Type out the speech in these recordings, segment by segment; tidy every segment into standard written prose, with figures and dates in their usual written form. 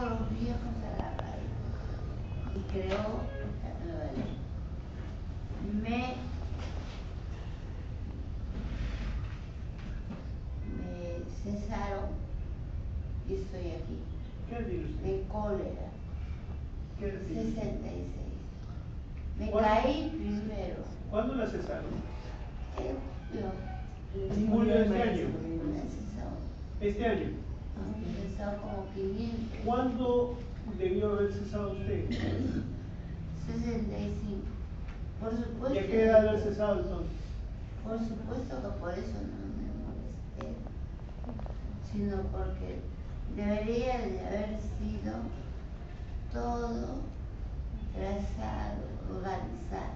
todos los viejos a la raíz y creó esta nueva ley. Me cesaron y estoy aquí. ¿Qué tiene usted? De cólera. ¿Qué tiene? 66. Me ¿Cuándo? caí primero. ¿Cuándo la cesaron? En julio de este año. Me cesaron. Este año. Me cesaron como 500. ¿Cuándo debió haber cesado usted? 65. Por supuesto. ¿Y a qué edad lo ha cesado entonces? Por supuesto que por eso no me molesté, sino porque debería de haber sido todo trazado, organizado.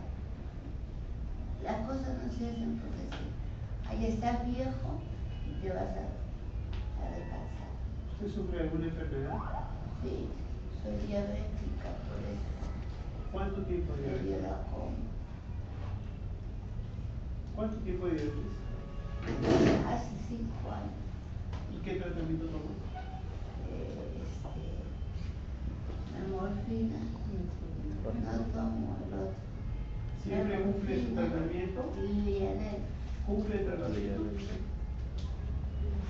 Las cosas no se hacen porque sí. Ahí estás viejo y te vas a descansar. ¿Usted sufre alguna enfermedad? Sí, soy diabética, por eso. ¿Cuánto tiempo de Me dio diabetes? la coma. ¿Cuánto tiempo de diabetes? Hace 5 años. ¿Y qué tratamiento tomó? La morfina, no tomo el otro. ¿Siempre cumple su tratamiento? Livianel. ¿Cumple el tratamiento?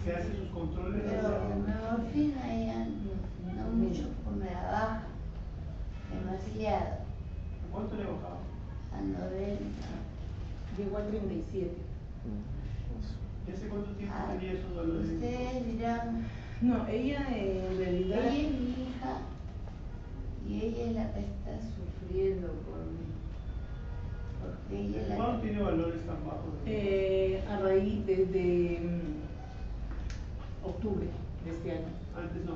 ¿Se hace sus controles? Pero la morfina ya no mucho, porque me la baja demasiado. ¿Cuánto le bajaba? A 90. Llegó a 37. ¿Y hace cuánto tiempo tenía esos dolores? Ustedes dirán, No, ella en realidad. ella es mi hija y ella es la que está sufriendo por mí. Porque ella es la ¿Cuándo que... tiene valores tan bajos? A raíz desde octubre de este año. Antes no.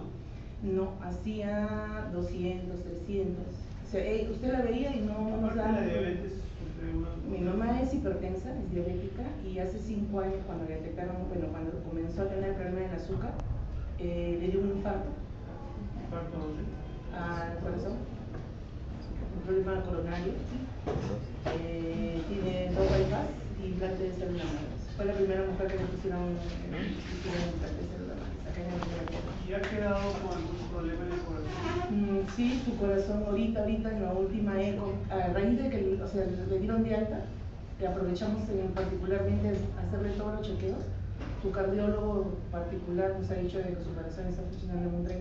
No, hacía 200, 300. O sea, usted la veía y no nos Aparte daba. de la diabetes, sufre una... Mi mamá es hipertensa, es diabética, y hace 5 años cuando le detectaron, bueno, cuando comenzó a tener el problema del azúcar, le dio un infarto ¿Infarto dónde? al corazón, un problema coronario, tiene 2 bypass y implante de células madres. Fue la primera mujer que le pusieron implante de células madres acá en el Universo. ¿Y ha quedado con algún problema en el corazón? Sí, su corazón ahorita en la última eco, a raíz de que o sea, le dieron de alta, que aprovechamos particularmente hacerle todos los chequeos, su cardiólogo particular nos ha dicho de que su corazón está funcionando en un 30%.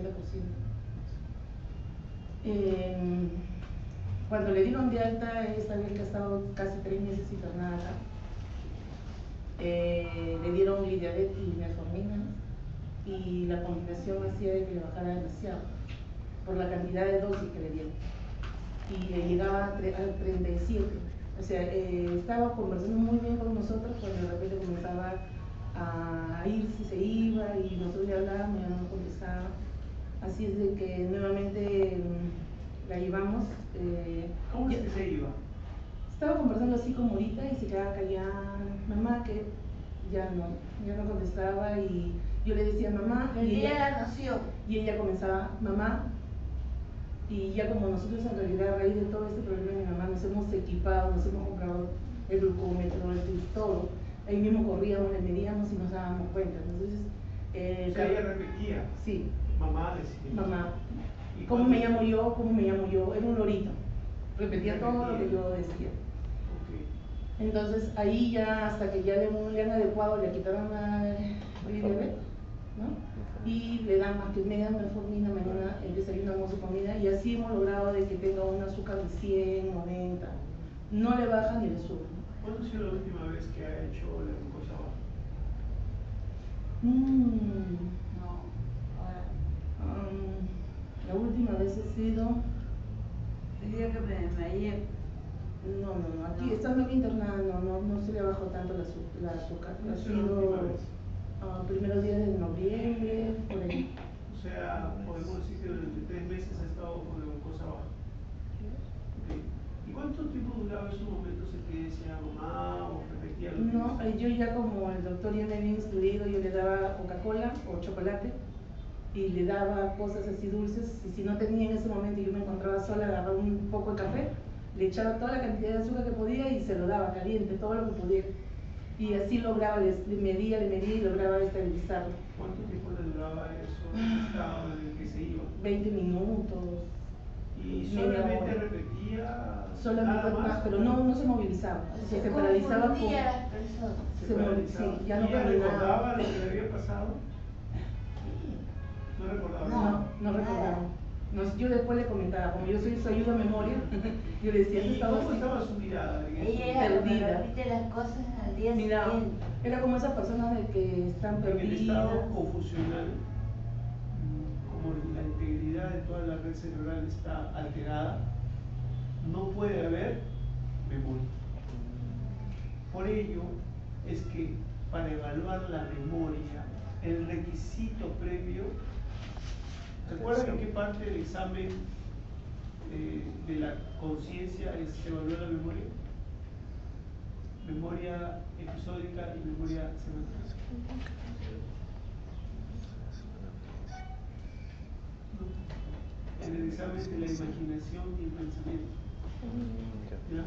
Cuando le dieron de alta, esta vez que ha estado casi 3 meses internada acá, le dieron Lidiabet y metformina, y la combinación hacía de que le bajara demasiado por la cantidad de dosis que le dieron, y le llegaba al 37. O sea, estaba conversando muy bien con nosotros cuando de repente comenzaba a irse, se iba y nosotros le hablábamos, ya no contestaba. Así es de que nuevamente la llevamos. ¿Cómo es que se iba? Estaba conversando así como ahorita y se quedaba callada, mamá, que ya no contestaba, y yo le decía mamá, y ella comenzaba mamá, y ya como nosotros en realidad a raíz de todo este problema de mi mamá nos hemos equipado, nos hemos comprado el glucómetro, todo, ahí mismo corríamos, le medíamos y nos dábamos cuenta. Entonces, o sea, ella repetía. Sí. Mamá decía. Mamá. ¿Y ¿Cómo me llamo yo? ¿Cómo me llamo yo? Era un lorito. Repetía todo lo que yo decía. Okay. Entonces ahí ya, hasta que ya le han adecuado, le quitaron la Lidiabet, ¿no? Y le dan más que media metformina, mañana el desayuno, almuerzo, comida, y así hemos logrado de que tenga un azúcar de 100, 90, no le baja ni le sube. ¿Cuándo ha sido la última vez que ha hecho la glucosa baja? La última vez ha sido... El día que me desmayé. No, aquí estando aquí internada no se le bajó tanto la azúcar. Ha sido primeros días de noviembre, por ahí. O sea, podemos decir que durante 3 meses ha estado con la glucosa baja. Okay. ¿Y cuánto tiempo duraba esos momentos en que decía mamá o repetía lo que No, yo ya como el doctor ya me había instruido, yo le daba Coca-Cola o chocolate y le daba cosas así dulces, y si no tenía en ese momento y yo me encontraba sola, agarraba un poco de café, le echaba toda la cantidad de azúcar que podía y se lo daba caliente, todo lo que podía, y así lograba, le medía y lograba estabilizarlo. ¿Cuánto tiempo le duraba eso, el estado en el que se iba? 20 minutos. solamente, Nada más. pero no se movilizaba, o sea, se paralizaba con... confundía a las personas. Se paralizaba. sí, ya no ¿Y ella caminaba. recordaba lo que le había pasado? No recordaba. No recordaba. Yo después le comentaba, como yo soy su ayuda a memoria, yo le decía, ¿Y estaba cómo así. estaba su mirada? Ella era la que Perdida. repite las cosas al día Mira, siguiente. era como esas personas de que están En el perdidas. estado confusional, como la integridad de toda la red cerebral está alterada, no puede haber memoria. Por ello es que para evaluar la memoria, el requisito previo, ¿recuerdan en qué parte del examen de la conciencia es evaluar la memoria? Memoria episódica y memoria semántica. En el examen de la imaginación y el pensamiento. ¿Ya?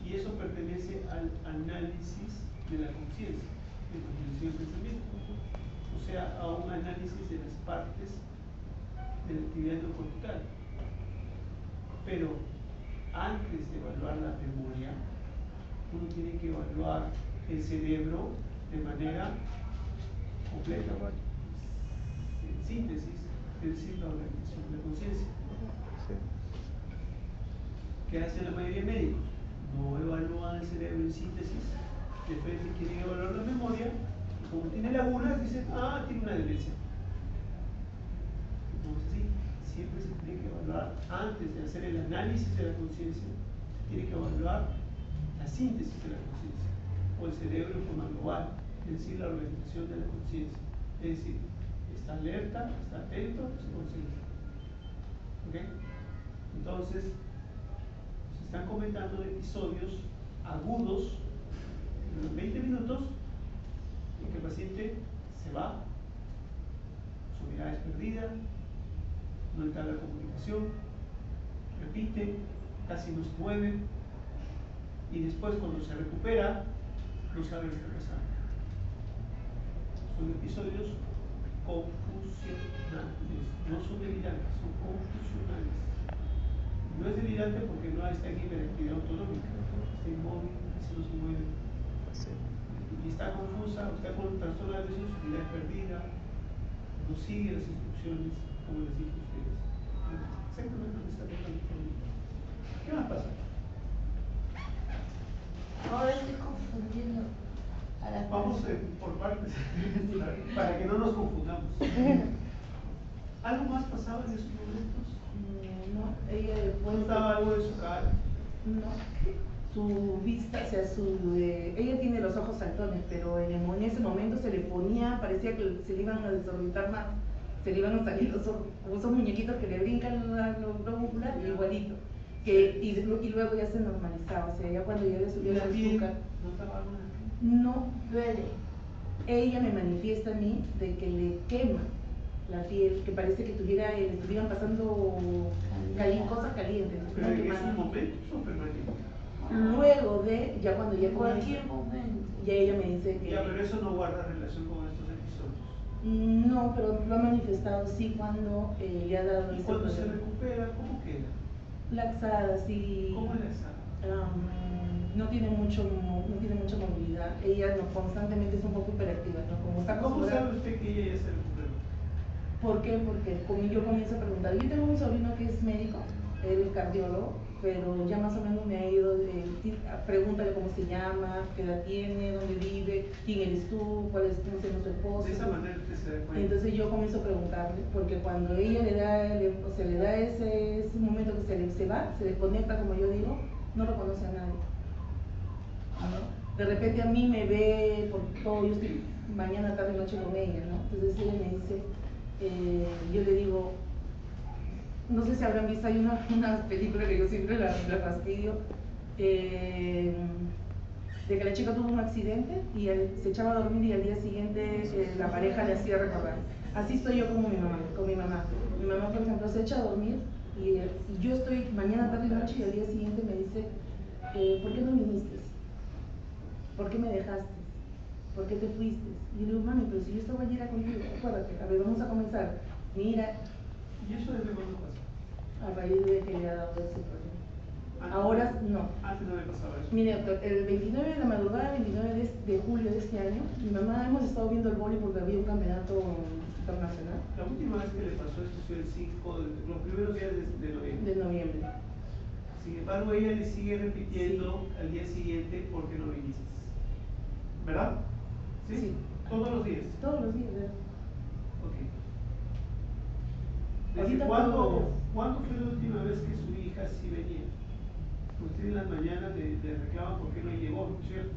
Y eso pertenece al análisis de la conciencia, de imaginación y pensamiento. O sea, a un análisis de las partes de la actividad no cortical. Pero antes de evaluar la memoria, uno tiene que evaluar el cerebro de manera completa, en síntesis, es decir, la organización de la conciencia. ¿Qué hacen la mayoría de médicos? No evalúan el cerebro en síntesis, de frente quieren evaluar la memoria, y como tiene lagunas, dicen, tiene una demencia. Entonces, sí, siempre se tiene que evaluar, antes de hacer el análisis de la conciencia, se tiene que evaluar la síntesis de la conciencia, o el cerebro en forma global, es decir, la organización de la conciencia. Es decir, está alerta, está atento, se concentra. ¿Ok? Entonces, se están comentando episodios agudos en los 20 minutos en que el paciente se va, su mirada es perdida, no entabla comunicación, repite, casi no se mueve, y después cuando se recupera, no sabe lo que está pasando. Son episodios confusionales, no son delirantes, son confusionales. No es delirante porque no está en hiperactividad autonómica, está inmóvil, casi no se mueve. Y está confusa, está con trastorno de atención, su mirada es perdida, no sigue las instrucciones como les dije a ustedes. Exactamente lo que está pasando. ¿Qué más pasa? Ahora estoy confundiendo a las Vamos personas. por partes, para que no nos confundamos. ¿Algo más pasaba en esos momentos? No, ella después... ¿Notaba algo de su cara? No, su vista, o sea, ella tiene los ojos saltones, pero en ese momento se le ponía, parecía que se le iban a desorbitar más, se le iban a salir los ojos, como esos muñequitos que le brincan los globos oculares, igualito. Y luego ya se normalizaba, o sea, ya cuando ya le subió el azúcar. ¿Notaba algo? No, Duele. ella me manifiesta a mí de que le quema la piel, que parece que le estuvieran pasando cosas calientes. ¿Pero en esos momentos o permanentes? Luego de, ya cuando ya En cualquier momento. ya ella me dice que... Ya, pero eso no guarda relación con estos episodios. No, pero lo ha manifestado sí cuando le ha dado... ¿Y cuando se recupera, cómo queda? Laxada, sí. ¿Cómo es laxada? No tiene mucha movilidad. Ella constantemente es un poco hiperactiva, ¿no? Como está ¿Cómo acostumbrada. sabe usted que ella ya se recuperó? ¿Por qué? Porque yo comienzo a preguntar. Yo tengo un sobrino que es médico, él es cardiólogo, pero ya más o menos me ha ido, pregúntale cómo se llama, qué edad tiene, dónde vive, quién eres tú, cuál es tu esposo. De esa manera usted se da cuenta. Entonces yo comienzo a preguntarle, porque cuando ella le da ese momento que se va, se desconecta, como yo digo, no lo conoce a nadie. ¿No? De repente a mí me ve por todo, yo estoy mañana, tarde, noche con ella, ¿no? Entonces ella me dice, yo le digo, no sé si habrán visto, hay una película que yo siempre la fastidio, de que la chica tuvo un accidente y se echaba a dormir y al día siguiente la pareja le hacía recordar. Así estoy yo con mi mamá. Mi mamá, por ejemplo, se echa a dormir y yo estoy mañana, tarde y noche y al día siguiente me dice, ¿por qué no viniste? ¿Por qué me dejaste? ¿Por qué te fuiste? Y le digo, mami, pero si yo estaba ayer contigo, acuérdate, a ver, vamos a comenzar. Mira. ¿Y eso desde cuándo pasa? A raíz de que le ha dado ese problema. Ahora no. Antes no me pasaba eso. Mire, doctor, el 29 de la madrugada, 29 de julio de este año, mi mamá hemos estado viendo el vóley porque había un campeonato internacional. La última vez que le pasó esto fue el 5, los primeros días de noviembre. De noviembre. Sin embargo, ella le sigue repitiendo al día siguiente porque no viniste. ¿Verdad? ¿Sí? Sí. Todos los días. Todos los días, ¿verdad? Ok. Ahorita ¿Cuándo, todos los días. ¿Cuándo fue la última vez que su hija sí venía? Usted en las mañanas le reclama por qué no llegó, ¿no es cierto?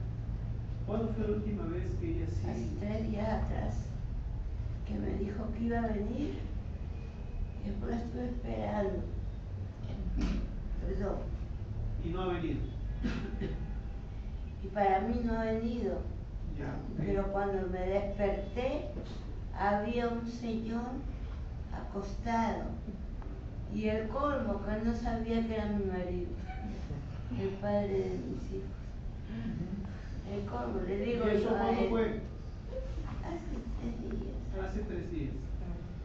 ¿Cuándo fue la última vez que ella sí? Hace 3 días atrás, que me dijo que iba a venir, y después la estuve esperando. Perdón. Y no ha venido. Y para mí no ha venido. Ya. Pero cuando me desperté, había un señor acostado. Y el colmo, que no sabía que era mi marido, el padre de mis hijos. El colmo, le digo ¿Y eso yo a cuándo él, fue? hace 3 días. Hace 3 días.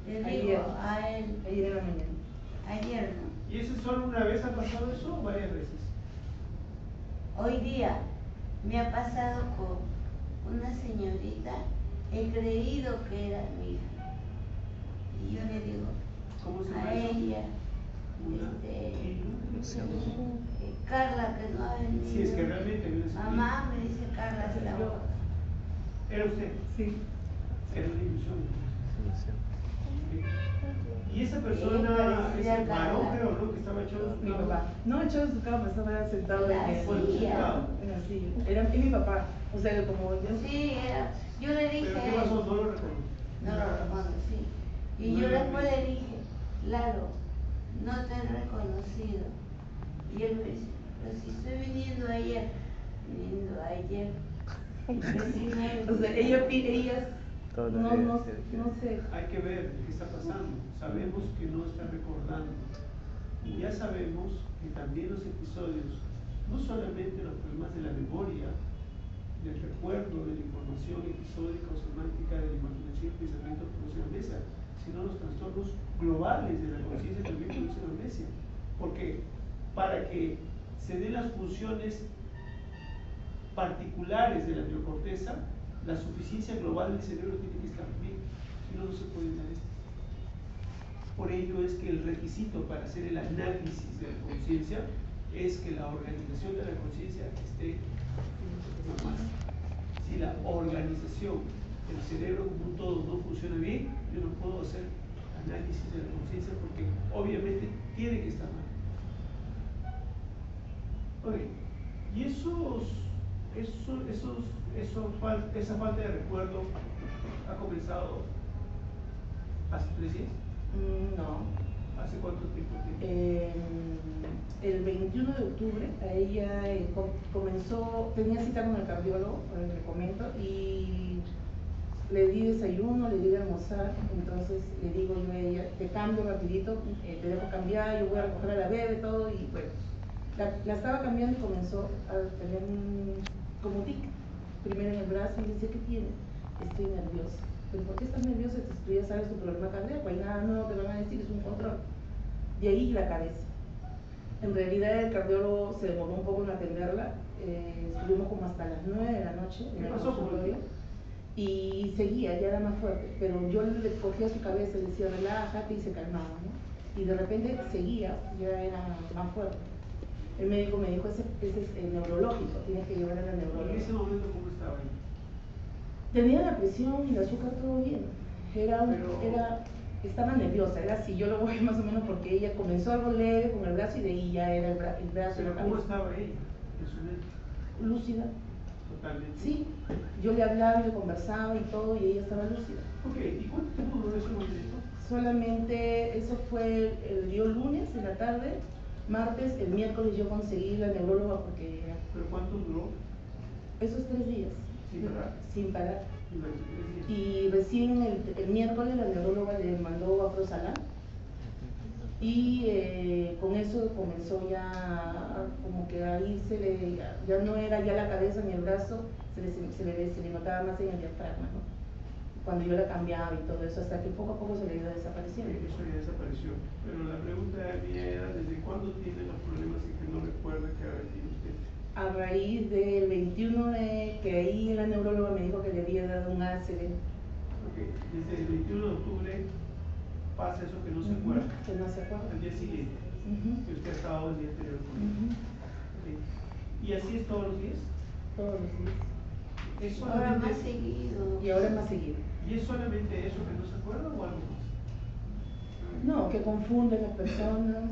Le Ayer. digo a él, Ayer en la mañana. ayer no, ¿Y eso solo una vez ha pasado eso o varias veces? hoy día me ha pasado con una señorita, he creído que era mi hija. Y yo le digo ¿Cómo se llama a eso? ella, Carla, que no ha venido. Si es que realmente viene su Mamá, me dice Carla, está Yo. ¿Era usted? Sí. Era una ilusión. ¿Y esa Sí, persona, parecía ese varón, Carla. creo, ¿no? Que estaba echado en Mi su cama? papá. No echado en su cama, estaba sentado en el. Bueno, sentado. En la silla. Era mi papá. O sea, como yo. Sí, era. Yo le dije ¿Pero a qué él, pasó? No lo recuerdo. no lo recuerdo, sí. Y No yo lo después vi. le dije, Lalo, no te he reconocido. Y él me dice, pero si estoy viniendo ayer. O sea, ellas no sé. Hay que ver qué está pasando. Sabemos que no está recordando. Y ya sabemos que también los episodios, no solamente los problemas de la memoria, del recuerdo, de la información episódica o semántica, de la imaginación y pensamiento producen amnesia, sino los trastornos globales de la conciencia también producen amnesia. Porque para que se den las funciones particulares de la neocorteza, la suficiencia global del cerebro tiene que estar bien, si no, no se puede dar esto. Por ello es que el requisito para hacer el análisis de la conciencia es que la organización de la conciencia esté normal. Si la organización del cerebro como un todo no funciona bien, yo no puedo hacer análisis de la conciencia porque obviamente tiene que estar mal. Ok, y esa falta de recuerdo ha comenzado hace 3 días. No. ¿Hace cuánto tiempo tiene? El 21 de octubre a ella comenzó, tenía cita con el cardiólogo, le comento, y le di desayuno, le di de almorzar, entonces le digo yo a ella, te cambio rapidito, te dejo cambiar, yo voy a recoger a la bebé, todo, y bueno, la estaba cambiando y comenzó a tener como tic, primero en el brazo, y decía, ¿qué tiene? Estoy nerviosa. ¿Pero por qué estás nerviosa? Tú ya sabes tu problema cardíaco, hay nada nuevo que van a decir, es un control. De ahí la cabeza. En realidad el cardiólogo se demoró un poco en atenderla, estuvimos como hasta las 9 de la noche en el consultorio y seguía, ya era más fuerte, pero yo le cogía su cabeza y le decía relájate y se calmaba, ¿no? Y de repente seguía, ya era más fuerte. El médico me dijo, ese es el neurológico, tienes que llevar al ¿Y neurólogo. en ese momento cómo estaba ahí? Tenía la presión y el azúcar todo bien. Estaba nerviosa, era así, yo lo voy más o menos porque ella comenzó algo leve con el brazo y de ahí ya era el brazo y la ¿Pero cabeza. cómo estaba ella en su mente? Lúcida. Totalmente. Sí, yo le hablaba y le conversaba y todo y ella estaba lúcida. Ok, ¿y cuánto tiempo duró ese momento? Solamente, eso fue el día lunes en la tarde, martes, el miércoles yo conseguí la neuróloga porque ¿Pero cuánto duró? esos 3 días. Sin parar. Sin parar. Durante 3 días. Y recién el miércoles la neuróloga le mandó a Prosalán y con eso comenzó ya como que ahí ya no era ya la cabeza ni el brazo, se le notaba más en el diafragma, ¿no? Cuando yo la cambiaba y todo eso, hasta que poco a poco se le iba desapareciendo. Eso ya desapareció. Pero la pregunta mía era, ¿desde cuándo tiene los problemas así que no recuerda que haber tenido usted? A raíz del 21 que ahí la neuróloga me dijo que le había dado un ACV. Ok, desde el 21 de octubre pasa eso que no se acuerda. Que no se acuerda. Al día siguiente, que usted ha estado el día anterior con él. Ok. ¿Y así es todos los días? Todos los días. ¿Es Ahora solamente, más seguido. Y ahora más seguido. ¿Y es solamente eso que no se acuerda o algo más? No, que confunde a las personas,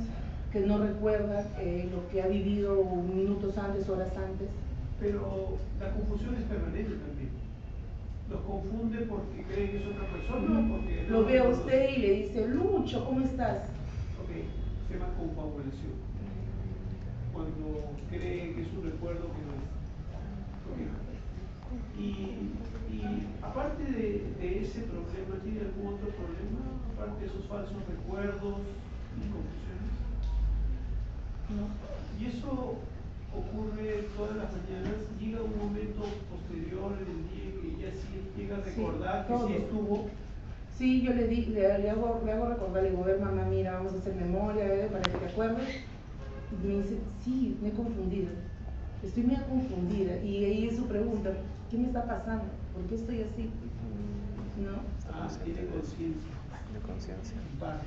que no recuerda lo que ha vivido minutos antes, horas antes. Pero la confusión es permanente también. ¿Lo confunde porque cree que es otra persona o porque Lo no ve a reconoce? usted y le dice, Lucho, ¿cómo estás? Ok, se llama confabulación. Cuando cree que es un recuerdo que no es. Ok. Y aparte de ese problema, ¿tiene algún otro problema? Aparte de esos falsos recuerdos y confusiones. No. Y eso ocurre todas las mañanas. Llega un momento posterior en el día que ya sí llega a recordar que todo. sí estuvo. Sí, yo le hago recordar, le digo, a ver mamá, mira, vamos a hacer memoria, para que te acuerdes. Y me dice, sí, me he confundido, estoy muy confundida. Y ahí es su pregunta, ¿qué me está pasando? ¿Por qué estoy así? ¿No? Ah, tiene conciencia. De conciencia. En parte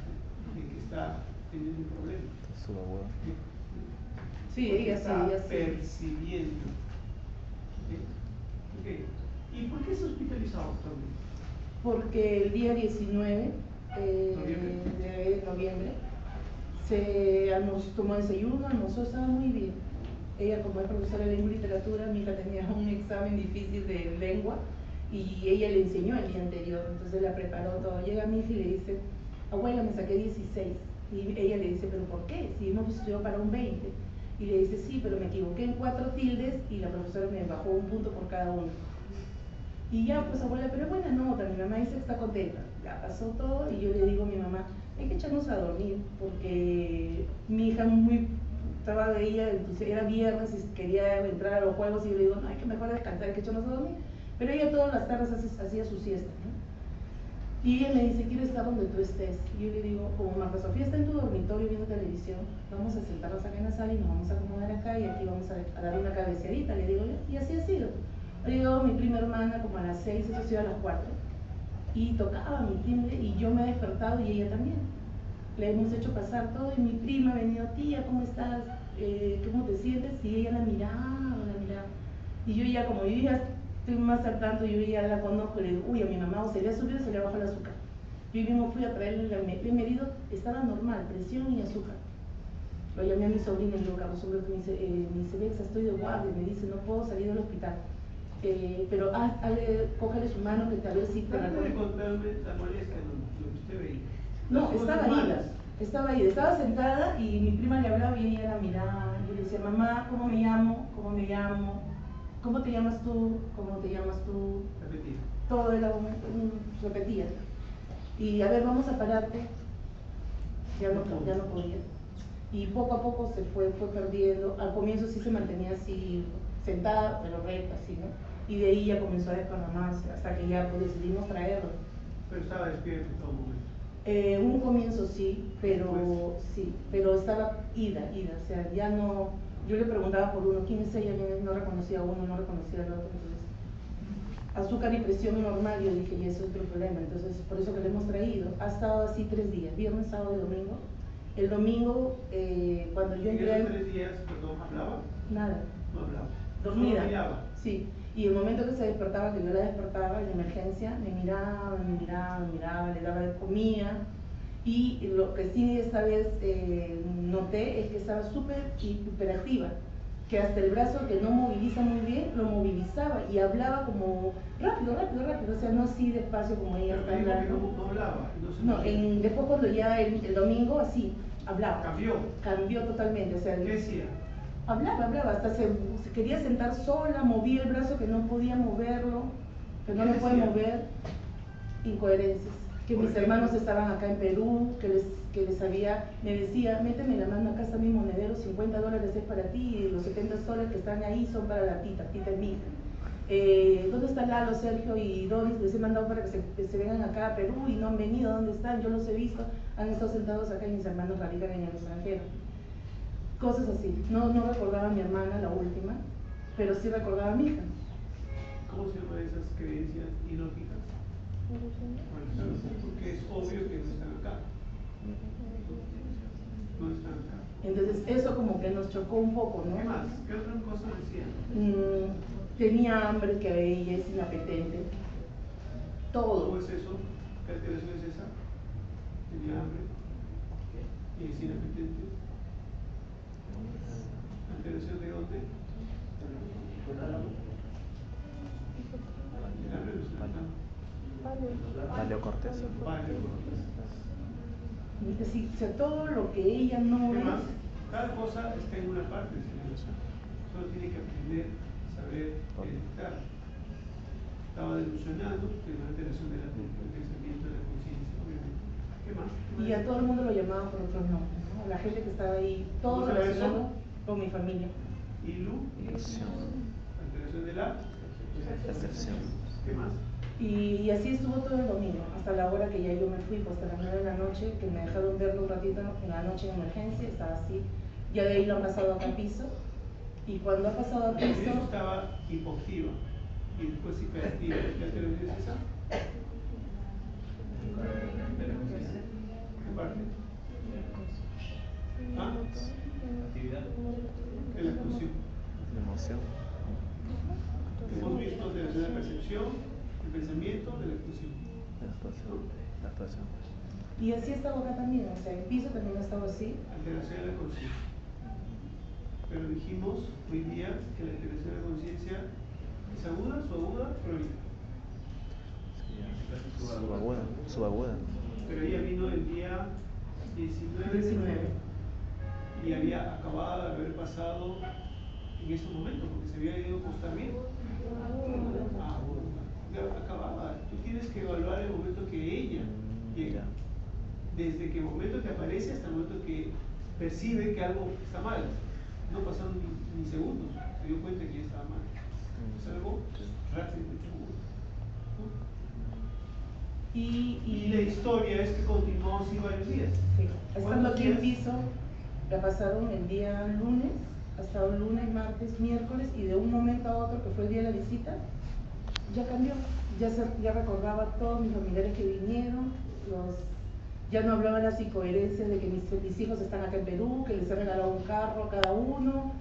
de que está teniendo un problema. Su abuelo. Sí, Porque ella sí, está ella sí. percibiendo. ¿Ok? ¿Y por qué se ha hospitalizado actualmente? Porque el día 19 de noviembre se tomó desayuno, almorzó, estaba muy bien. Ella, como es profesora de lengua y literatura, mi hija tenía un examen difícil de lengua y ella le enseñó el día anterior, entonces la preparó todo. Llega mi hija y le dice, abuela, me saqué 16. Y ella le dice, ¿pero por qué? Si hemos estudiado para un 20. Y le dice, sí, pero me equivoqué en 4 tildes y la profesora me bajó un punto por cada uno. Y ya, pues abuela, pero buena nota, mi mamá dice que está contenta. Ya pasó todo y yo le digo a mi mamá, hay que echarnos a dormir, porque mi hija estaba de ella, entonces era viernes y quería entrar a los juegos y yo le digo, no, hay que mejor descansar, hay que echarnos a dormir. Pero ella todas las tardes hacía su siesta, ¿no? Y ella me dice, quiero estar donde tú estés. Y yo le digo, como Marta Sofía está en tu dormitorio viendo televisión, vamos a sentarnos acá en la sala y nos vamos a acomodar acá y aquí vamos a dar una cabeceadita, le digo yo, y así ha sido. Ha llegado mi prima hermana como a las 6, eso ha sido a las 4, y tocaba mi timbre y yo me he despertado y ella también. Le hemos hecho pasar todo y mi prima ha venido, tía, ¿cómo estás? ¿Cómo te sientes? Y ella la miraba. Y yo ya, como yo ya estoy más al tanto, yo ya la conozco, le digo, uy, a mi mamá o se le ha subido o se le ha bajado el azúcar. Yo mismo fui a traerle, le he medido, estaba normal, presión y azúcar. Lo llamé a mi sobrina y le digo, Carlos Humberto, me dice, Bexa, estoy de guardia, me dice, no puedo salir del hospital. Pero cógele su mano que tal vez sí te la Trate de contarme la molestia, lo que usted veía. No, Las cosas estaba malas. ida, estaba sentada y mi prima le hablaba y ella la miraba. Yo le decía, mamá, ¿cómo me llamo? ¿Cómo me llamo? ¿Cómo te llamas tú? ¿Cómo te llamas tú? Repetir. Todo era repetía. Y a ver, vamos a pararte. Ya no podía. Y poco a poco se fue perdiendo. Al comienzo sí se mantenía así, sentada, pero recta, así, ¿no? Y de ahí ya comenzó a desparramarse, hasta que ya pues, decidimos traerlo. Pero estaba despierto en todo momento. Un comienzo sí, pero estaba ida, o sea, ya no, yo le preguntaba por uno, ¿quién es ella? No reconocía a uno, no reconocía al otro, entonces, azúcar y presión normal, yo dije, y ese es otro problema, entonces, por eso que le hemos traído, ha estado así 3 días, viernes, sábado y domingo. El domingo, cuando yo entré... ¿En esos 3 días, perdón, hablaba? Nada. No hablaba. Dormida. Solo miraba. Sí. Y el momento que se despertaba, que yo la despertaba en emergencia, me miraba, le daba de comida. Y lo que sí esta vez noté es que estaba súper hiperactiva, que hasta el brazo que no moviliza muy bien, lo movilizaba y hablaba como rápido, o sea, no así despacio como ella Pero está me dijo que hablando. no hablaba. No, después cuando ya el domingo así, hablaba. Cambió totalmente, o sea, ¿Qué decía? hablaba, hasta se quería sentar sola, movía el brazo que no podía moverlo, que no ¿Qué lo puede decía? mover, incoherencias, que ¿Por mis qué? hermanos estaban acá en Perú, que les había, me decía, méteme la mano acá, está mi monedero, $50 es para ti, y los 70 soles que están ahí son para la tita es mi hija. ¿Dónde está Lalo, Sergio y Doris? Les he mandado para que se vengan acá a Perú y no han venido, ¿dónde están? Yo los he visto, han estado sentados acá y mis hermanos radican en el extranjero. cosas así. No recordaba a mi hermana, la última, pero sí recordaba a mi hija. ¿Cómo se llaman esas creencias ilógicas? Porque es obvio que no están acá. No están acá. Entonces eso como que nos chocó un poco, ¿no? ¿Qué más? ¿Qué otras cosas decían? Tenía hambre, que a ella es inapetente. Todo. ¿Cómo es eso? ¿Qué alteración es esa? Tenía hambre y es inapetente. ¿Alteración de dónde? El hambre no está acá. Paleocorteza. Es decir, o sea, todo lo que ella no ¿Qué es. más? Cada cosa está en una parte, señor. Solo tiene que aprender a saber detectar. Estaba delusionando, que es una alteración del pensamiento, de la conciencia, obviamente. ¿Qué más? Y a todo el mundo lo llamaban por otros nombres, ¿no? La gente que estaba ahí, todo ¿Cómo se llama relacionado eso? con mi familia. Ilusión. Alteración de la Percepción. ¿Qué más? Y así estuvo todo el domingo, hasta la hora que ya yo me fui, pues hasta las 9 de la noche, que me dejaron verlo un ratito en la noche en emergencia, estaba así. Ya de ahí lo han pasado a piso. Y cuando ha pasado a piso. Primero estaba hipoactiva y después hiperactiva. ¿Qué alteración es esa? ¿Qué parte? ¿Ah? ¿Qué es la exclusión? La emoción. Hemos visto alteración de la percepción, el pensamiento, de la exclusión. La actuación. Y así estaba acá también, o sea, el piso también estaba así. Alteración de la conciencia. Pero dijimos hoy día que la alteración de la conciencia es aguda, subaguda, crónica. Subaguda. Pero ella vino el día 19 y había acabado de haber pasado en ese momento, porque se había ido a acostar bien. Ya acababa. Tú tienes que evaluar el momento que ella llega. Desde que el momento que aparece hasta el momento que percibe que algo está mal. No pasaron ni segundos, se dio cuenta que ya estaba mal. Es algo rápido, seguro. Y la historia es que continuó así varios días. Sí, estando aquí en piso, la pasaron el día lunes, hasta el lunes, martes, miércoles, y de un momento a otro, que fue el día de la visita, ya cambió. Ya recordaba a todos mis familiares que vinieron, ya no hablaban las incoherencias de que mis hijos están acá en Perú, que les he regalado un carro a cada uno,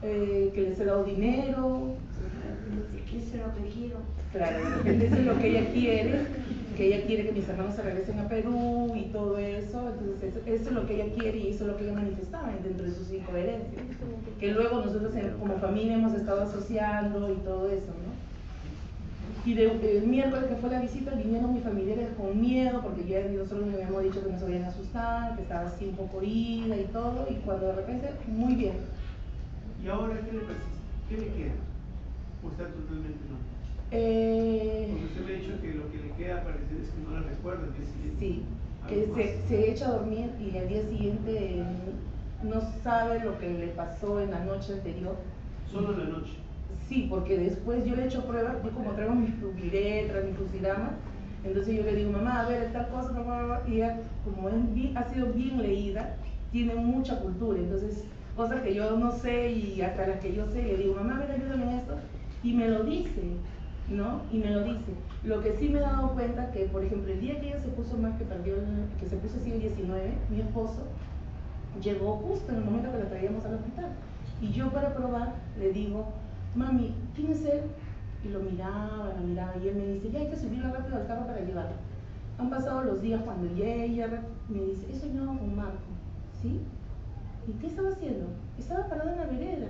que les he dado dinero. Eso es lo que quiero. Claro, eso es lo que ella quiere, que ella quiere que mis hermanos se regresen a Perú y todo eso. Entonces eso es lo que ella quiere y eso es lo que ella manifestaba dentro de sus incoherencias, que luego nosotros como familia hemos estado asociando y todo eso, ¿no? Y el miércoles que fue la visita vinieron mis familiares con miedo, porque ya nosotros les habíamos dicho que nos habían asustado, que estaba así un poco ida y todo, y cuando de repente, muy bien. ¿Y ahora qué le persiste? ¿Qué le queda? ¿O está totalmente no? Porque usted me ha dicho que lo que le queda parece es que no la recuerda el día siguiente. Sí, que se echa a dormir y al día siguiente no sabe lo que le pasó en la noche anterior. Solo en la noche. Sí, porque después yo le he hecho pruebas, yo como traigo mis letras, mis crucigramas, entonces yo le digo, mamá, a ver, tal cosa, y ella, como ha sido bien leída, tiene mucha cultura, entonces, cosas que yo no sé y hasta las que yo sé, le digo, mamá, a ver, ayúdame en esto, y me lo dice, ¿no? Y me lo dice. Lo que sí me he dado cuenta que, por ejemplo, el día que ella se puso mal, que se puso así el 19, mi esposo llegó justo en el momento que la traíamos al hospital, y yo para probar le digo, mami, ¿quién es él? Y lo miraba, y él me dice, ya hay que subirla rápido al carro para llevarla. Han pasado los días cuando ella me dice, he soñado con Marco, ¿sí? ¿Y qué estaba haciendo? Estaba parado en la vereda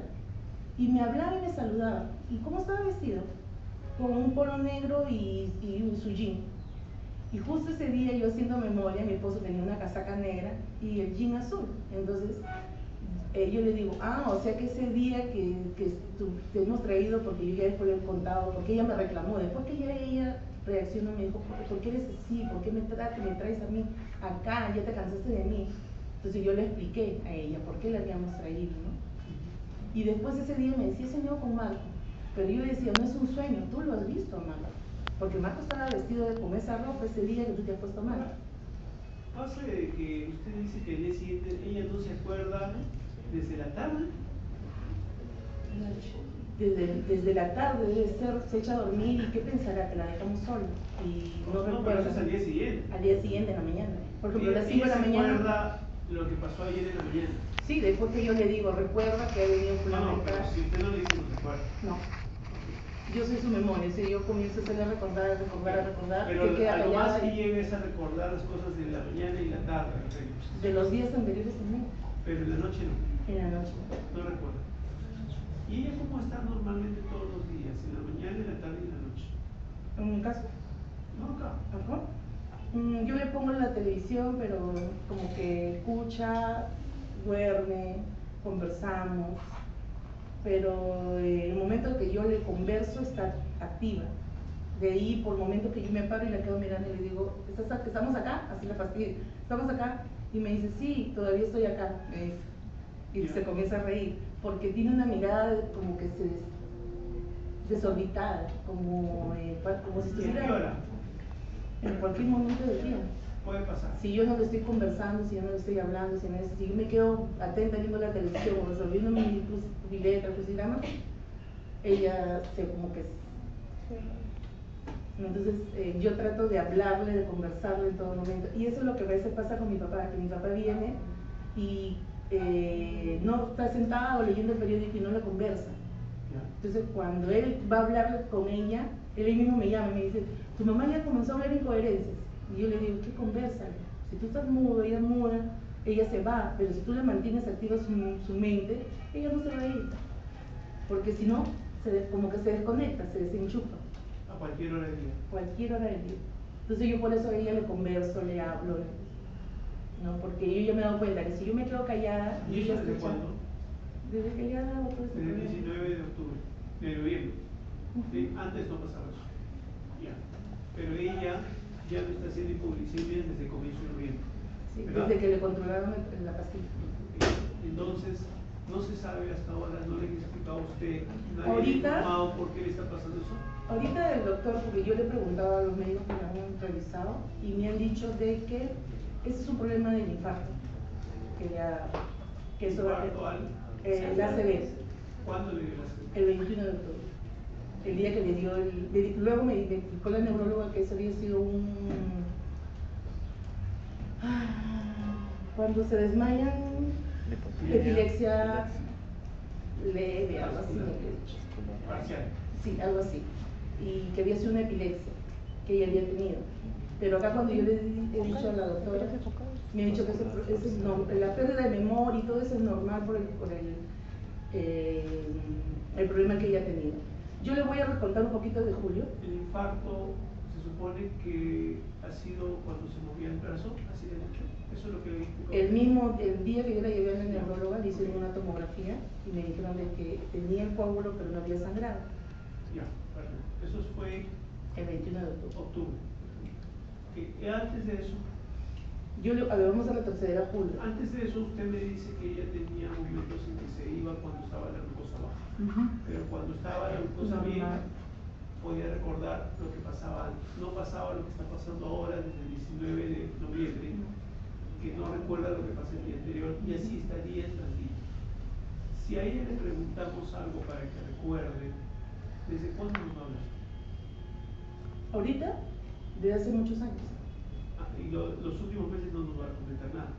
y me hablaba y me saludaba. ¿Y cómo estaba vestido? Con un polo negro y su jean. Y justo ese día, yo haciendo memoria, mi esposo tenía una casaca negra y el jean azul. Entonces yo le digo, o sea que ese día que te hemos traído, porque yo ya después le he contado, porque ella me reclamó, después que ya ella reaccionó, me dijo, ¿por qué eres así? ¿Por qué me traes a mí acá? Ya te cansaste de mí. Entonces yo le expliqué a ella por qué la habíamos traído, ¿no? Y después ese día me decía, he soñado con Marco, pero yo le decía, no es un sueño, tú lo has visto, Marco, porque Marco estaba vestido con esa ropa ese día que tú te has puesto mal. Pasa de que usted dice que el día siguiente ella no se acuerda desde la tarde. Desde la tarde debe ser, se echa a dormir y ¿qué pensará? Que la dejamos sola y no pero recuerda. eso es al día siguiente. Al día siguiente en la mañana. Por ejemplo, a las 5 de la ¿Ella se mañana. recuerda lo que pasó ayer en la mañana? Sí, después que yo le digo, recuerda que ha venido fulano No, pero si usted no le dice, no se acuerda. No. Yo soy su memoria, si yo comienzo a hacerle recordar, Pero que queda a lo más callada. que llegues a recordar las cosas de la mañana y la tarde, De los días anteriores también. pero en la noche no. En la noche. No recuerdo. ¿Y ella cómo está normalmente todos los días? ¿En la mañana, en la tarde y en la noche? En mi caso, No, acá. ajá. Yo le pongo en la televisión, pero como que escucha, duerme, conversamos, pero el momento que yo le converso está activa. De ahí, por el momento que yo me paro y la quedo mirando y le digo, ¿estamos acá? Así la fastidio. ¿Estamos acá? Y me dice, sí, todavía estoy acá, me dice. Y se comienza a reír, porque tiene una mirada como que desorbitada, como si ¿Y a qué estuviera hora? en cualquier momento del día. Puede pasar. Si yo no le estoy conversando, si yo no le estoy hablando, si yo me quedo atenta viendo la televisión o resolviendo mi bileta, crucigrama, ella se como que... Entonces yo trato de hablarle, de conversarle en todo momento. Y eso es lo que a veces pasa con mi papá, que mi papá viene y no está sentado leyendo el periódico y no le conversa. Entonces cuando él va a hablar con ella, él mismo me llama y me dice, tu mamá ya comenzó a hablar incoherencias. Y yo le digo, ¿qué conversa? Si tú estás mudo, ella muda, ella se va, pero si tú le mantienes activa su mente, ella no se va a ir. Porque si no, como que se desconecta, se desenchufa. A cualquier hora del día. Cualquier hora del día. Entonces yo por eso a ella le converso, le hablo, ¿no? Porque yo ya me he dado cuenta que si yo me quedo callada ¿Y ella eso desde escucha. cuándo? Desde que ya hago todo este Desde el problema. 19 de octubre, de noviembre. ¿Sí? Antes no pasaba eso. Ya. Pero ella ya no está haciendo hipoglicemias desde comienzo de noviembre. Sí, ¿verdad? desde que le controlaron la pastilla. Entonces, no se sabe hasta ahora, no le he explicado a usted, nadie Ahorita- le ha informado por qué le está pasando eso. Ahorita el doctor, porque yo le he preguntado a los médicos que me han revisado y me han dicho de que ese es un problema del infarto, que eso va a ¿Infarto al? el ACV, ¿Cuándo le dio la ACV? el 21 de octubre, el día que le dio luego me explicó la neuróloga que eso había sido cuando se desmayan, epilepsia leve, algo así me había dicho. Parcial. Sí, algo así. Y que había sido una epilepsia que ella había tenido. Pero acá cuando yo le he dicho a la doctora, me ha dicho que eso es la pérdida de memoria y todo eso es normal por el problema que ella ha tenido. Yo le voy a contar un poquito de Julio. El infarto se supone que ha sido cuando se movía el brazo, así de hecho. Eso es lo que le dijo. El día que yo la llevé a la neuróloga, le hicieron una tomografía y me dijeron de que tenía el coágulo pero no había sangrado. Ya, perfecto. Eso fue El 21 de octubre. octubre. Okay. Antes de eso, A ver, vamos a retroceder a Julio. antes de eso, usted me dice que ella tenía momentos en que se iba cuando estaba la glucosa baja. Pero cuando estaba la glucosa bien, podía recordar lo que pasaba antes. No pasaba lo que está pasando ahora desde el 19 de noviembre, que no recuerda lo que pasó el día anterior, y así está día tras día. Si a ella le preguntamos algo para que recuerde, ¿desde cuándo nos va a hablar? Ahorita, desde hace muchos años. Y los últimos meses no nos va a comentar nada.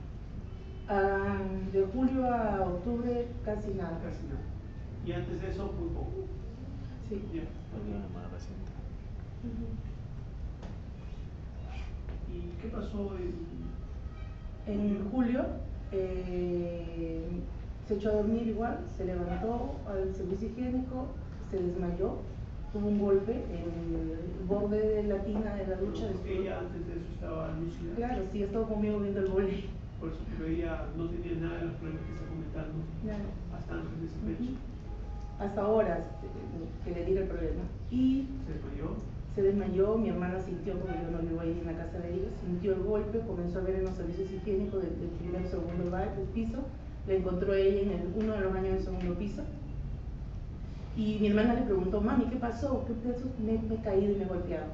De julio a octubre, casi nada. Casi nada. Y antes de eso, muy poco. Sí. Ya. Más reciente. ¿Y qué pasó En julio, se echó a dormir igual, se levantó al servicio higiénico, se desmayó, tuvo un golpe en el borde de la tina de la ducha. Ella antes de eso estaba lúcida? Claro, sí, estaba conmigo viendo el vóley. Por eso, pero ella no tenía nada de los problemas que está comentando Claro. hasta antes de ese fecha. Hasta ahora que le diga el problema. Y Se desmayó. se desmayó, mi hermana sintió, porque yo no vivo ahí en la casa de ellos, sintió el golpe, comenzó a ver en los servicios higiénicos del primer o segundo piso, la encontró ella en uno de los baños del segundo piso. Y mi hermana le preguntó, mami, ¿qué pasó? ¿Qué pasó? Me he caído y me he golpeado.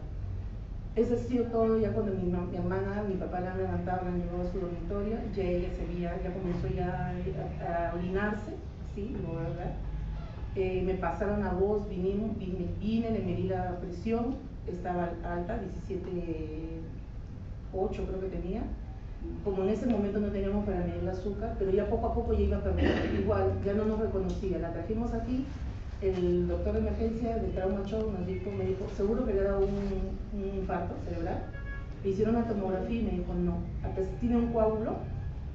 Eso ha sido todo. Ya cuando mi hermana, mi papá la han levantado, la han llevado a su dormitorio, ya ella ya comenzó ya a orinarse, ¿sí? Lo voy a hablar. Me pasaron a voz, vine, le medí la presión, estaba alta, 17,8 creo que tenía. Como en ese momento no teníamos para medir el azúcar, pero ya poco a poco ya iba perdiendo. Igual, ya no nos reconocía. La trajimos aquí, el doctor de emergencia de trauma shock me dijo, seguro que le ha dado un infarto cerebral. Le hicieron una tomografía y me dijo, no, tiene un coágulo,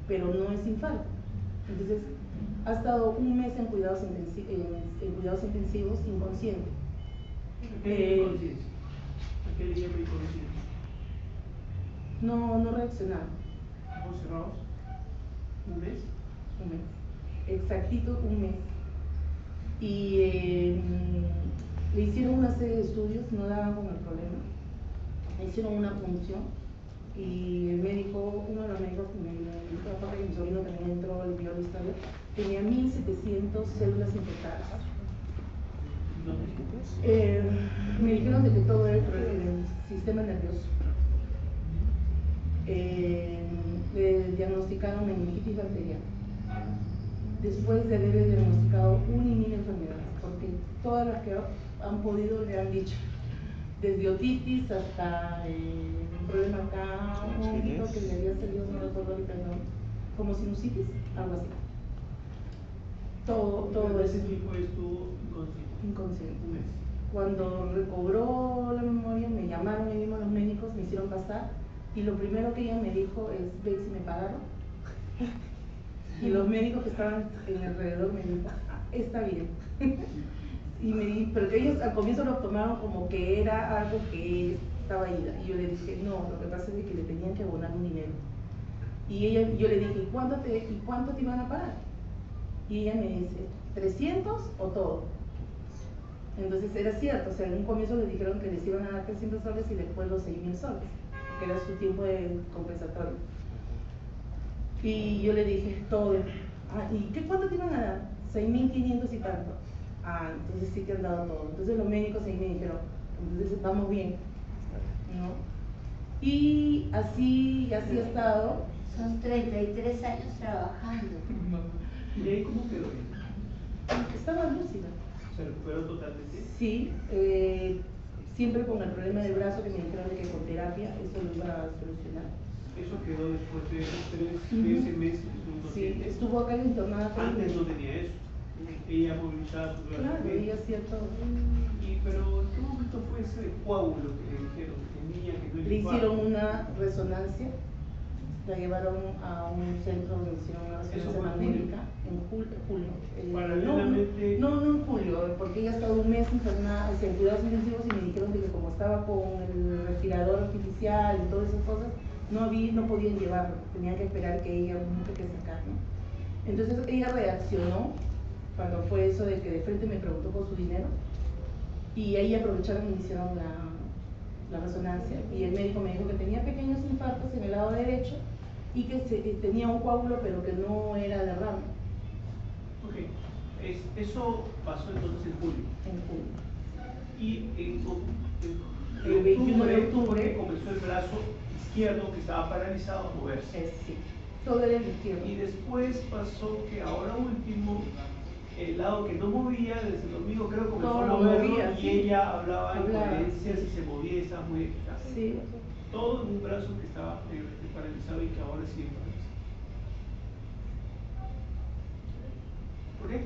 pero no es infarto. Entonces, ha estado un mes en cuidados intensivos inconsciente. ¿A qué nivel de conciencia? ¿A qué nivel de conciencia? No reaccionaba. ¿Ojos cerrados? ¿Un mes? Un mes. Exactito un mes. Y le hicieron una serie de estudios, no daban con el problema. Le hicieron una punción y el médico, uno de los médicos que me dijo, aparte que mi sobrino también entró, le vio la historia, tenía 1700 células infectadas. Me dijeron de que todo era el sistema nervioso. Le diagnosticaron meningitis bacteriana. Después de haberle diagnosticado una y mil enfermedades, porque todas las que han podido le han dicho, desde otitis hasta un problema acá, un honguito que le había salido, no recuerdo ahorita el nombre, como sinusitis, algo así. Todo ese eso. tiempo estuvo inconsciente. Un mes. Cuando recobró la memoria, me llamaron ahí mismo los médicos, me hicieron pasar, y lo primero que ella me dijo es, ve si me pagaron. Y los médicos que estaban en alrededor me dijeron, está bien. Pero que ellos al comienzo lo tomaron como que era algo que estaba ida. Y yo le dije, no, lo que pasa es que le tenían que abonar un dinero. Y yo le dije, ¿y cuánto te iban a pagar? Y ella me dice, ¿300 o todo? Entonces era cierto, o sea, en un comienzo les dijeron que les iban a dar 300 soles y después los 6.000 soles, que era su tiempo de compensatorio. Y yo le dije, todo. ¿Y cuánto te iban a dar? 6.500 y tanto. Entonces sí te han dado todo. Entonces los médicos ahí me dijeron, entonces vamos bien, ¿no? Y así ha estado. Son 33 años trabajando. ¿Y ahí cómo quedó ella? Estaba lúcida. ¿Se recuperó totalmente? Sí, siempre con el problema del brazo que me dijeron que con terapia eso lo iba a solucionar. Eso quedó después de ese mes. Sí, estuvo acá internada. Antes no tenía eso. Ella movilizaba su brazo. Claro, ella hacía todo. Pero ¿en qué momento fue ese coágulo que le dijeron que tenía, que no le hicieron una resonancia, la llevaron a un centro donde hicieron una resonancia magnética en julio. Paralelamente. No en julio, porque ella ha estado un mes internada, en cuidados intensivos, y me dijeron que como estaba con el respirador artificial y todas esas cosas, no podían llevarlo, tenían que esperar que ella mucho que sacar, ¿no? Entonces ella reaccionó cuando fue eso de que de frente me preguntó por su dinero, y ahí aprovecharon y hicieron la resonancia, y el médico me dijo que tenía pequeños infartos en el lado derecho y que tenía un coágulo, pero que no era derrame. Ok, eso pasó entonces en julio. En julio. Y El 21 de octubre comenzó el brazo izquierdo que estaba paralizado a moverse. Sí, todo era el izquierdo. Y después pasó que ahora último, el lado que no movía desde el domingo creo que comenzó a moverlo, y ella hablaba en coherencias y se movía y estaba muy eficaz. Sí. Todo en un brazo que estaba paralizado y que ahora sigue paralizado. ¿Por qué?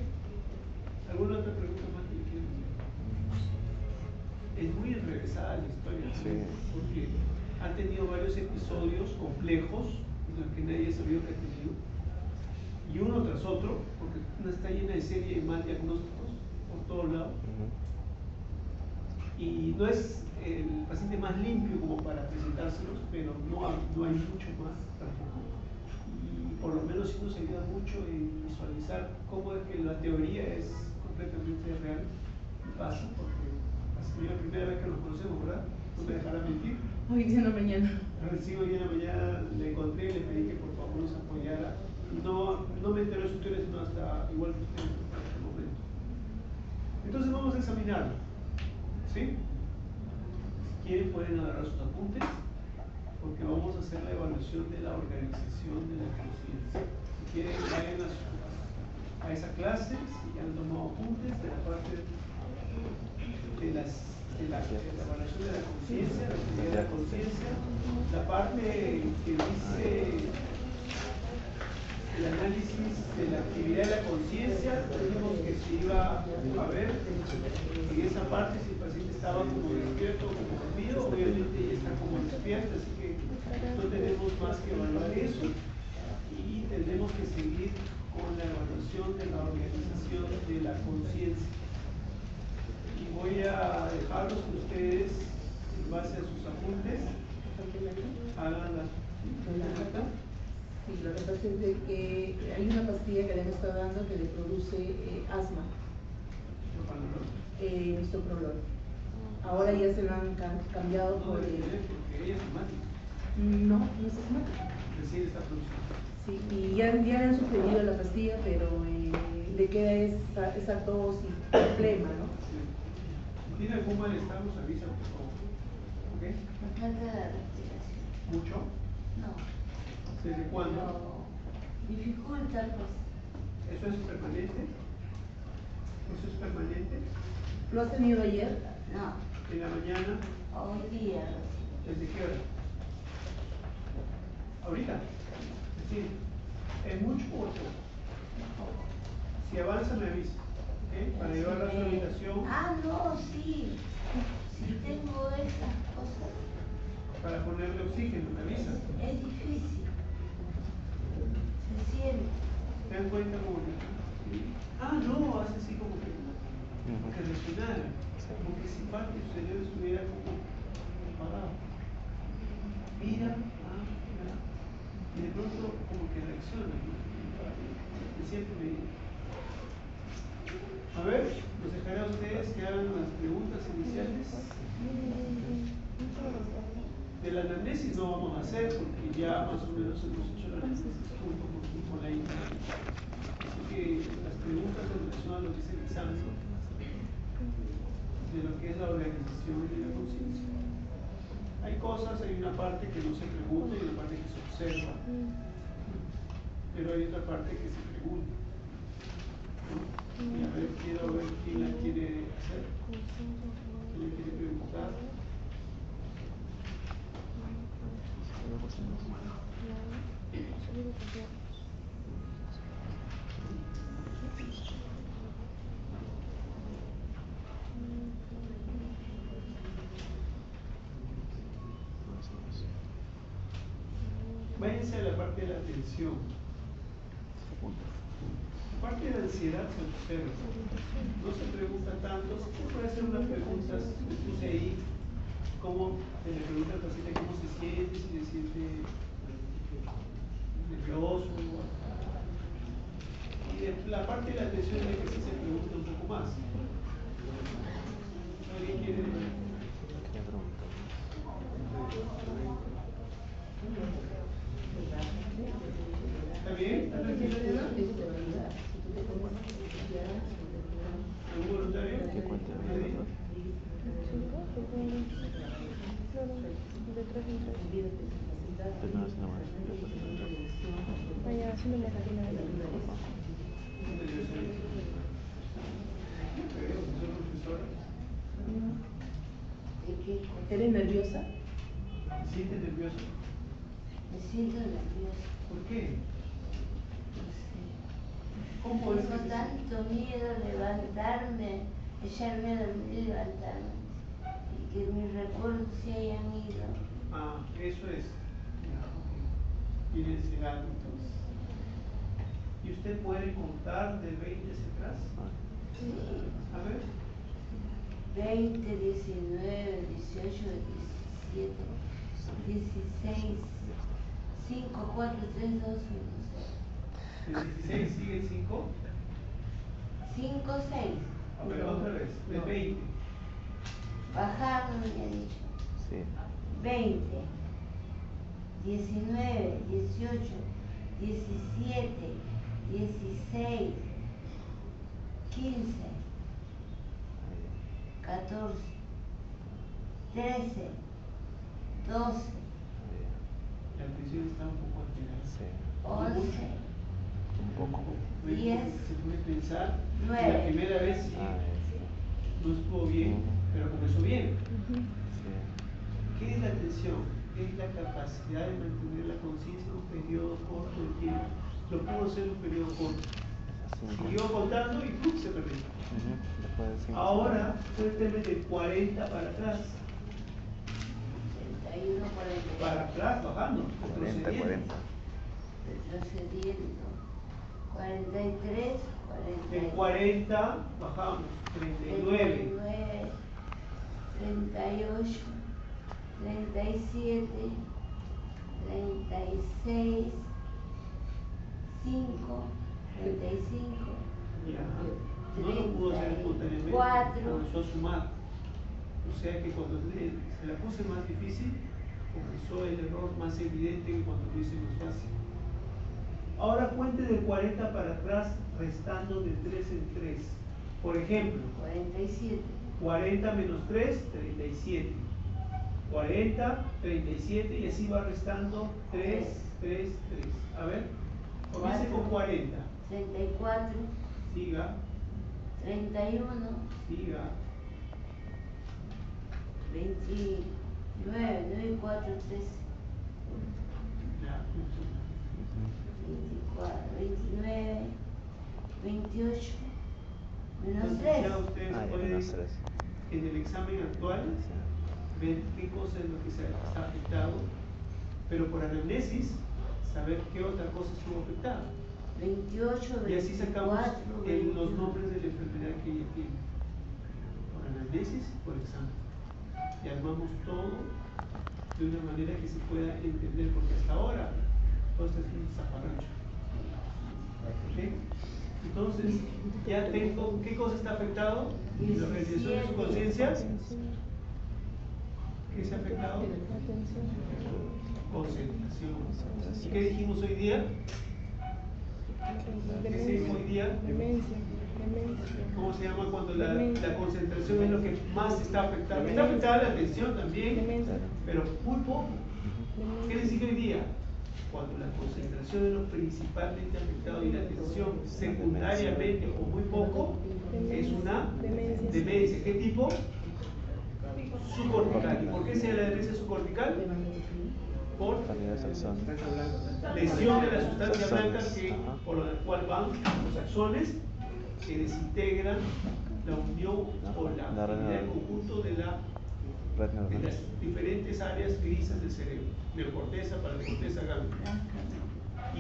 ¿Alguna otra pregunta más que le quieran hacer? Es muy enrevesada la historia, sí, porque han tenido varios episodios complejos en los que nadie sabía que ha tenido, y uno tras otro, porque una está llena de serie de mal diagnósticos por todos lados, y no es el paciente más limpio como para presentárselos, pero no hay mucho más tampoco. Y por lo menos sí nos ayuda mucho en visualizar cómo es que la teoría es completamente real y pasa, porque es la primera vez que nos conocemos, ¿verdad? No me dejará mentir. Hoy día en la mañana. Sí, hoy en la mañana le encontré y le pedí que por favor nos apoyara. No me enteré de su historia, sino hasta igual que ustedes hasta el momento. Entonces vamos a examinarlo. ¿Sí? quieren pueden agarrar sus apuntes, porque vamos a hacer la evaluación de la organización de la conciencia. Si quieren, vayan a esa clase, si ya han tomado apuntes de la parte de la evaluación de la conciencia, la actividad de la conciencia, la parte que dice el análisis de la actividad de la conciencia, dijimos que se iba a ver en esa parte si el paciente estaba como despierto o como dormido. Obviamente ella está como despierta, así que no tenemos más que evaluar eso y tendremos que seguir con la evaluación de la organización de la conciencia. Y voy a dejarlos que ustedes, en base a sus apuntes, hagan la... Sí, lo que pasa es de que hay una pastilla que le hemos estado dando que le produce asma, misoprolol. Ahora ya se lo han cambiado por porque ella es asmática. No, no es asmática. Recién está produciendo. Sí, y ya le han suspendido la pastilla, pero le queda esa dosis plema, ¿no? Sí. Si tiene algún malestar, nos avisa, por favor. ¿Ok? Me falta la respiración. ¿Mucho? No. ¿Desde cuándo? Pero dificulta, pues. ¿Eso es permanente? ¿Eso es permanente? ¿Lo has tenido ayer? No. ¿En la mañana? Hoy día. ¿Desde qué hora? ¿Ahorita? Es decir, ¿es mucho o es poco? Si avanza, me avisa. ¿Ok? Para llevarla a su habitación. Ah, no, sí. Sí tengo esas cosas. Para ponerle oxígeno, me avisa. Es difícil. Se siente. ¿Te dan cuenta como que? Ah, no, hace así como que resonara. Como que si parte su cerebro estuviera como apagado. Mira, mira. Y de pronto como que reacciona. Se siente medio. A ver, los dejaré a ustedes que hagan las preguntas iniciales. De la anamnesis no vamos a hacer porque ya más o menos hemos hecho la anamnesis junto con la hija. Así que las preguntas en relación a lo que es el examen, de lo que es la organización de la conciencia. Hay cosas, hay una parte que no se pregunta y una parte que se observa, pero hay otra parte que se pregunta, ¿no? Y a ver, quiero ver quién la quiere hacer, quién le quiere preguntar. Váyanse a la parte de la atención. La parte de la ansiedad se observa. No se pregunta tanto. Se puede hacer unas preguntas. Les puse ahí cómo se le pregunta al paciente cómo se siente, si se siente nervioso. Y la parte de la atención es que sí se pregunta un poco más. ¿Alguien quiere? ¿Está bien? ¿Está tranquilo? ¿Algún voluntario? ¿Nadie? ¿Eres nerviosa? ¿Se siente nervioso? Me siento nerviosa. ¿Por qué? No sé. ¿Cómo es? Tengo tanto miedo de levantarme, echarme a dormir y levantarme. Y que mis recuerdos se hayan ido. Ah, eso es. Tiene ese gato entonces. ¿Y usted puede contar de 20 hacia atrás? Sí. A ver. 20, 19, 18, 17, 16, 5, 4, 3, 2, 1, 0. ¿De 16 sigue el 5? 5, 6. A ver, otra vez. De 20. Bajaron, me ha dicho. Sí. 20, 19, 18, 17, 16, 15, 14, 13, 12, La atención está un poco alterada. Sí. 11, Un poco. 10, Se puede pensar que la 9. primera vez sí Ah, no estuvo bien, pero comenzó bien. sí. ¿Qué es la atención? Es la capacidad de mantener la conciencia en un periodo corto de tiempo. Lo pudo hacer en un periodo corto. Siguió contando y ¡pum! Se perdió. Después de 5. Ahora, cuénteme de 40 para atrás. 31, 40. Para atrás, bajando. 40, 40. Retrocediendo. 43, De 40. 40 bajamos. 39. 38, 37, 36, 5, 35, Ya. No lo pudo hacer espontáneamente. 34. Comenzó a sumar. O sea que cuando se la puse más difícil, comenzó el error más evidente que cuando lo hice más fácil. Ahora cuente del 40 para atrás, restando de 3 en 3. Por ejemplo, 47, 40 menos 3, 37. 40, 37 y así va restando 3, 3, 3. A ver, comience con 40. 34, Siga, 31, siga. 29, 9 y 4, 13, Ya, 24, 29, 28, menos entonces 3. ya ustedes Ah, ya pueden, menos 3. en el examen actual, ver qué cosa es lo que se ha afectado, pero por anamnesis, saber qué otra cosa estuvo afectada. 28, Y así sacamos 24, los nombres de la enfermedad que ella tiene. Por anamnesis, por examen. Y armamos todo de una manera que se pueda entender, porque hasta ahora todo está siendo un zafarrancho. ¿Ok? Entonces, ya tengo, ¿qué cosa está afectado? La organización de su conciencia. ¿Qué se ha afectado? Concentración. ¿Y qué dijimos hoy día? ¿Qué se dijo hoy día? Demencia. ¿Cómo se llama cuando la concentración es lo que más está afectado? Está afectada la atención también, pero muy poco. ¿Qué les dije hoy día? Cuando la concentración es lo principalmente afectado y la atención secundariamente o muy poco, es una demencia. ¿Qué tipo? Subcortical. ¿Y por qué se llama la demencia subcortical? Por lesión de la sustancia blanca por la cual van los axones que desintegran la unión o la actividad en conjunto de las diferentes áreas grises del cerebro, neocorteza, paracorteza, ganglia.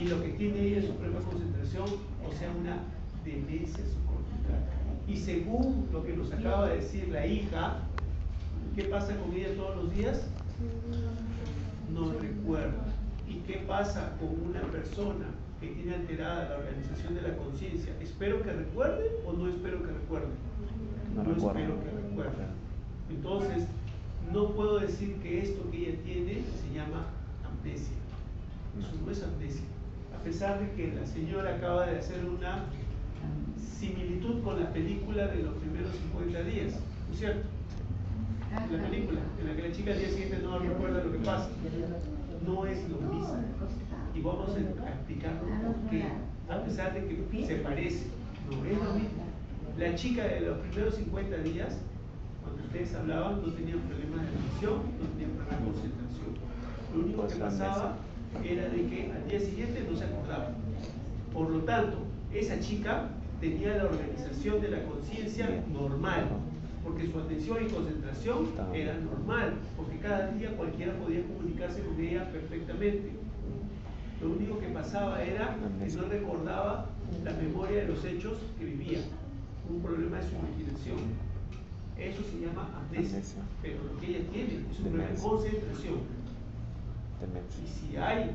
Y lo que tiene ella es suprema concentración, o sea, una demencia subcortical. Y según lo que nos acaba de decir la hija, ¿qué pasa con ella todos los días? No recuerda. ¿Y qué pasa con una persona que tiene alterada la organización de la conciencia? ¿Espero que recuerde o no espero que recuerde? No espero que recuerde. Entonces, no puedo decir que esto que ella tiene se llama amnesia. Eso no es amnesia. A pesar de que la señora acaba de hacer una similitud con la película de los primeros 50 días, ¿no es cierto? La película, en la que la chica al día siguiente no recuerda lo que pasa. No es lo mismo. Y vamos a explicar por qué. A pesar de que se parece, no es lo mismo. La chica de los primeros 50 días, cuando ustedes hablaban, no tenían problemas de atención, no tenían problemas de concentración. Lo único que pasaba era de que al día siguiente no se acordaba. Por lo tanto, esa chica tenía la organización de la conciencia normal, porque su atención y concentración era normal, porque cada día cualquiera podía comunicarse con ella perfectamente. Lo único que pasaba era que no recordaba la memoria de los hechos que vivía, un problema de su imaginación. Eso se llama amnesia, pero lo que ella tiene es un problema de concentración. Y si hay,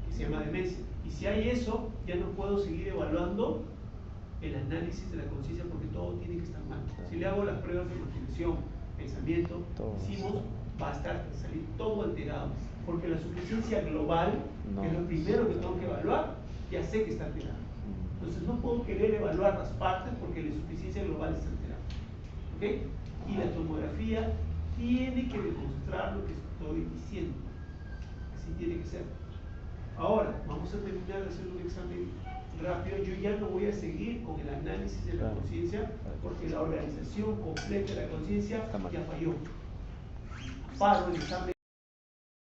que se llama demencia, y si hay eso, ya no puedo seguir evaluando el análisis de la conciencia porque todo tiene que estar mal. Si le hago las pruebas de imaginación, pensamiento, hicimos, va a salir todo alterado, porque la suficiencia global, que es lo primero que tengo que evaluar, ya sé que está alterada. Entonces no puedo querer evaluar las partes porque la suficiencia global está alterada. ¿Ok? Y la tomografía tiene que demostrar lo que estoy diciendo. Así tiene que ser. Ahora, vamos a terminar de hacer un examen rápido. Yo ya no voy a seguir con el análisis de la conciencia porque la organización completa de la conciencia ya falló. Paro el examen.